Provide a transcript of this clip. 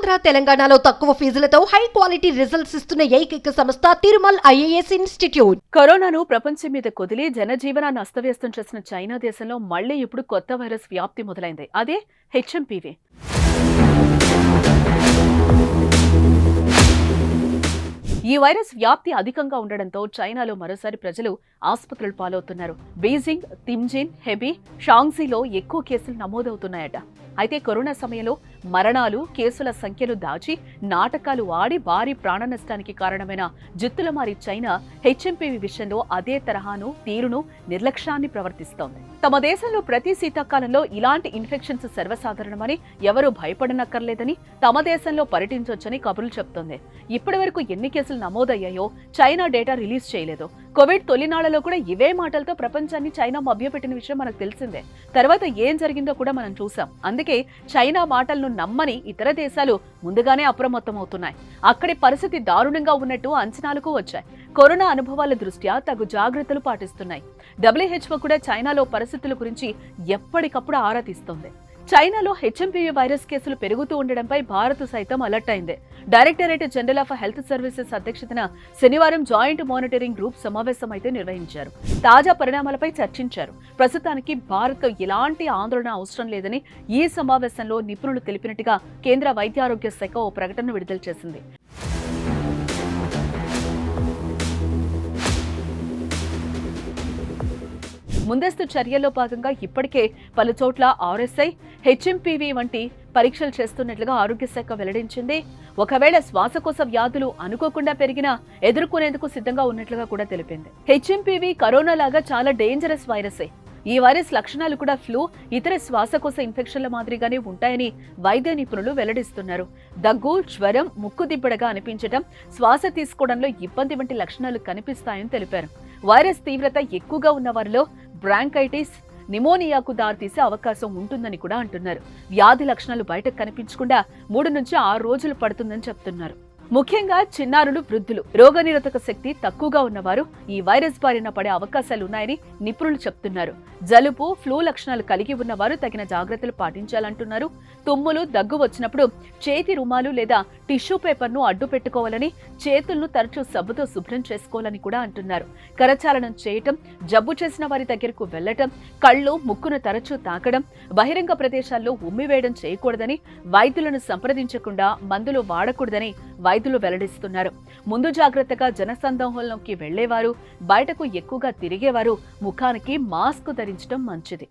ఆంధ్ర తెలంగాణలో తక్కువ ఫీజులతో high quality results ఇస్తున్న ఏకైక సంస్థ తిరుమల్ ఐఏఎస్ ఇన్స్టిట్యూట్. కరోనాను ప్రపంచం మీద కుదిలి జనజీవనాన్ని అస్తవ్యస్తం చేసిన చైనా దేశంలో మళ్లీ ఇప్పుడు కొత్త వైరస్ వ్యాప్తి మొదలైంది. అదే హెచ్ఎంపీవీ. ఈ వైరస్ వ్యాప్తి అధికంగా ఉండడంతో చైనాలో మరోసారి ప్రజలు ఆసుపత్రులు పాలవుతున్నారు. బీజింగ్, తింజిన్, హెబీ, షాంగ్జీలో ఎక్కువ కేసులు నమోదవుతున్నాయట. అయితే కరోనా సమయంలో మరణాలు, కేసుల సంఖ్యలు దాచి నాటకాలు ఆడి భారీ ప్రాణ నష్టానికి కారణమైన జిత్తులమారి చైనా హెచ్ఎంపీవీ విషయంలో అదే తరహాను, తీరును, నిర్లక్ష్యాన్ని ప్రవర్తిస్తోంది. తమ దేశంలో ప్రతి శీతాకాలంలో ఇలాంటి ఇన్ఫెక్షన్స్ సర్వసాధారణమని, ఎవరూ భయపడనక్కర్లేదని, తమ దేశంలో పర్యటించొచ్చని కబుర్లు చెప్తోంది. ఇప్పటి వరకు ఎన్ని కేసులు నమోదయ్యాయో చైనా డేటా రిలీజ్ చేయలేదు. కోవిడ్ తొలినాళ్లలో కూడా ఇవే మాటలతో ప్రపంచాన్ని చైనా మభ్యపెట్టిన విషయం మనకు తెలిసిందే. తర్వాత ఏం జరిగిందో కూడా మనం చూసాం. అందుకే చైనా మాటలను నమ్మని ఇతర దేశాలు ముందుగానే అప్రమత్తమవుతున్నాయి. అక్కడి పరిస్థితి దారుణంగా ఉన్నట్టు అంచనాలకు వచ్చాయి. కరోనా అనుభవాల దృష్ట్యా తగు జాగ్రత్తలు పాటిస్తున్నాయి. WHO కూడా చైనాలో పరిస్థితుల గురించి ఎప్పటికప్పుడు ఆరా తీస్తోంది. చైనాలో హెచ్ఎంపీవీ వైరస్ కేసులు పెరుగుతూ ఉండడంపై భారత్ సైతం అలర్ట్ అయింది. Directorate general of health services అధ్యక్షతన శనివారం జాయింట్ మానిటరింగ్ గ్రూప్ సమావేశం అయితే నిర్వహించారు. తాజా పరిణామాలపై చర్చించారు. ప్రస్తుతానికి భారత్ ఎలాంటి ఆందోళన అవసరం లేదని ఈ సమావేశంలో నిపుణులు తెలిపినట్టుగా కేంద్ర వైద్యారోగ్య శాఖ ఓ ప్రకటన విడుదల చేసింది. ముందస్తు చర్యల్లో భాగంగా ఇప్పటికే పలు చోట్ల ఆర్ఎస్ఐ, హెచ్ఎంపీవీ వంటి పరీక్షలు చేస్తున్నట్లుగా ఆరోగ్య శాఖ వెల్లడించింది. ఒకవేళ శ్వాసకోశ వ్యాధులు అనుకోకుండా పెరిగినా ఎదుర్కొనేందుకు సిద్ధంగా ఉన్నట్లుగా కూడా తెలిపింది. హెచ్ఎంపీవీ కరోనా లాగా చాలా డేంజరస్ వైరసే. ఈ వైరస్ లక్షణాలు కూడా ఫ్లూ, ఇతర శ్వాసకోశ ఇన్ఫెక్షన్ల మాదిరిగానే ఉంటాయని వైద్య నిపుణులు వెల్లడిస్తున్నారు. దగ్గు, జ్వరం, ముక్కు దిబ్బడగా అనిపించడం, శ్వాస తీసుకోవడంలో ఇబ్బంది వంటి లక్షణాలు కనిపిస్తాయని తెలిపారు. వైరస్ తీవ్రత ఎక్కువగా ఉన్న వారిలో బ్రాంకైటిస్, నిమోనియాకు దారితీసే అవకాశం ఉంటుందని కూడా అంటున్నారు. వ్యాధి లక్షణాలు బయటకు కనిపించకుండా 3 నుంచి 6 రోజులు పడుతుందని చెప్తున్నారు. ముఖ్యంగా చిన్నారులు, వృద్ధులు, రోగనిరోధక శక్తి తక్కువగా ఉన్నవారు ఈ వైరస్ బారిన పడే అవకాశాలున్నాయని నిపుణులు చెప్తున్నారు. జలుబు, ఫ్లూ లక్షణాలు కలిగి ఉన్నవారు తగిన జాగ్రత్తలు పాటించాలంటున్నారు. తుమ్ములు, దగ్గు వచ్చినప్పుడు చేతి రుమాలు లేదా టిష్యూ పేపర్ను అడ్డు పెట్టుకోవాలని, చేతులను తరచూ సబ్బుతో శుభ్రం చేసుకోవాలని కూడా అంటున్నారు. కరచాలనం చేయటం, జబ్బు చేసిన వారి దగ్గరకు వెళ్లటం, కళ్ళు, ముక్కును తరచూ తాకడం, బహిరంగ ప్రదేశాల్లో ఉమ్మివేయడం చేయకూడదని, వైద్యులను సంప్రదించకుండా మందులు వాడకూడదని వైద్యులు వెల్లడిస్తున్నారు. ముందు జాగ్రత్తగా జనసందోహంలోకి వెళ్లేవారు, బయటకు ఎక్కువగా తిరిగేవారు ముఖానికి మాస్క్ ధరించడం మంచిది.